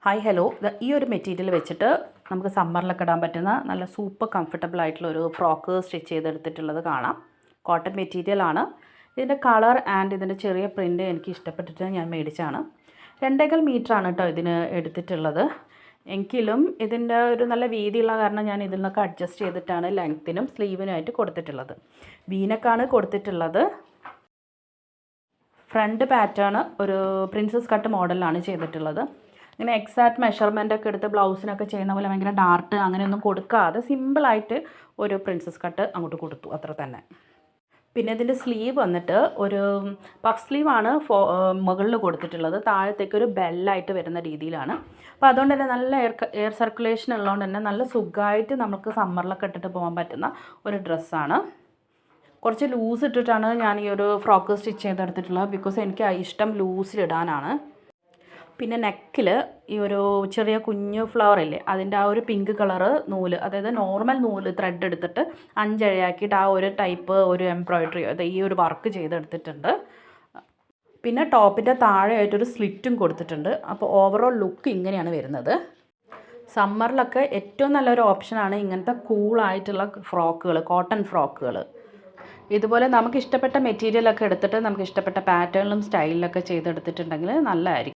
Hi hello, ഈ ഒരു material വെച്ചിട്ട് നമുക്ക് സമ്മറിലൊക്കെ ഇടാൻ പറ്റുന്ന നല്ല സൂപ്പർ കംഫർട്ടബിൾ ആയിട്ടുള്ള ഒരു ഫ്രോക്ക് സ്റ്റിച്ച് ചെയ്തെടുത്തിട്ടുള്ളത് കാണാം. കോട്ടൺ മെറ്റീരിയലാണ്. ഇതിൻ്റെ കളർ ആൻഡ് ഇതിൻ്റെ ചെറിയ പ്രിൻ്റ് എനിക്ക് ഇഷ്ടപ്പെട്ടിട്ട് ഞാൻ മേടിച്ചാണ്. 2.25 മീറ്ററാണ് കേട്ടോ ഇതിന് എടുത്തിട്ടുള്ളത്. എങ്കിലും ഇതിൻ്റെ ഒരു നല്ല വീതിയുള്ള കാരണം ഞാൻ ഇതിൽ നിന്നൊക്കെ അഡ്ജസ്റ്റ് ചെയ്തിട്ടാണ് ലെങ്ത്തിനും സ്ലീവിനുമായിട്ട് കൊടുത്തിട്ടുള്ളത്. വീനക്കാണ് കൊടുത്തിട്ടുള്ളത്. ഫ്രണ്ട് പാറ്റേൺ ഒരു പ്രിൻസസ് കട്ട് മോഡലാണ് ചെയ്തിട്ടുള്ളത്. ഇങ്ങനെ എക്സാക്റ്റ് മെഷർമെൻ്റ് ഒക്കെ എടുത്ത് ബ്ലൗസിനൊക്കെ ചെയ്യുന്ന പോലെ ഭയങ്കര ഡാർട്ട് അങ്ങനെയൊന്നും കൊടുക്കാതെ സിമ്പിളായിട്ട് ഒരു പ്രിൻസസ് കട്ട് അങ്ങോട്ട് കൊടുത്തു, അത്ര തന്നെ. പിന്നെ ഇതിൻ്റെ സ്ലീവ് വന്നിട്ട് ഒരു പഫ് സ്ലീവാണ് മുകളിൽ കൊടുത്തിട്ടുള്ളത്. താഴത്തേക്ക് ഒരു ബെല്ലായിട്ട് വരുന്ന രീതിയിലാണ്. അപ്പോൾ അതുകൊണ്ട് തന്നെ നല്ല എയർ സർക്കുലേഷൻ ഉള്ളതുകൊണ്ട് തന്നെ നല്ല സുഖമായിട്ട് നമുക്ക് സമ്മറിലൊക്കെ ഇട്ടിട്ട് പോകാൻ പറ്റുന്ന ഒരു ഡ്രസ്സാണ്. കുറച്ച് ലൂസ് ഇട്ടിട്ടാണ് ഞാൻ ഈ ഒരു ഫ്രോക്ക് സ്റ്റിച്ച് ചെയ്തെടുത്തിട്ടുള്ളത്. ബിക്കോസ് എനിക്ക് ഇഷ്ടം ലൂസിലിടാനാണ്. പിന്നെ നെക്കിൽ ഈ ഒരു ചെറിയ കുഞ്ഞു ഫ്ലവർ ഇല്ലേ, അതിൻ്റെ ആ ഒരു പിങ്ക് കളറ് നൂല്, അതായത് നോർമൽ നൂല് ത്രെഡ് എടുത്തിട്ട് 5 ഇഴയാക്കിയിട്ട് ആ ഒരു ടൈപ്പ് ഒരു എംബ്രോയ്ഡറി ഈ ഒരു വർക്ക് ചെയ്തെടുത്തിട്ടുണ്ട്. പിന്നെ ടോപ്പിൻ്റെ താഴെയായിട്ടൊരു സ്ലിറ്റും കൊടുത്തിട്ടുണ്ട്. അപ്പോൾ ഓവറോൾ ലുക്ക് ഇങ്ങനെയാണ് വരുന്നത്. സമ്മറിലൊക്കെ ഏറ്റവും നല്ലൊരു ഓപ്ഷനാണ് ഇങ്ങനത്തെ കൂളായിട്ടുള്ള ഫ്രോക്കുകൾ, കോട്ടൺ ഫ്രോക്കുകൾ. ഇതുപോലെ നമുക്ക് ഇഷ്ടപ്പെട്ട മെറ്റീരിയലൊക്കെ എടുത്തിട്ട് നമുക്ക് ഇഷ്ടപ്പെട്ട പാറ്റേണിലും സ്റ്റൈലിലൊക്കെ ചെയ്തെടുത്തിട്ടുണ്ടെങ്കിൽ നല്ലതായിരിക്കും.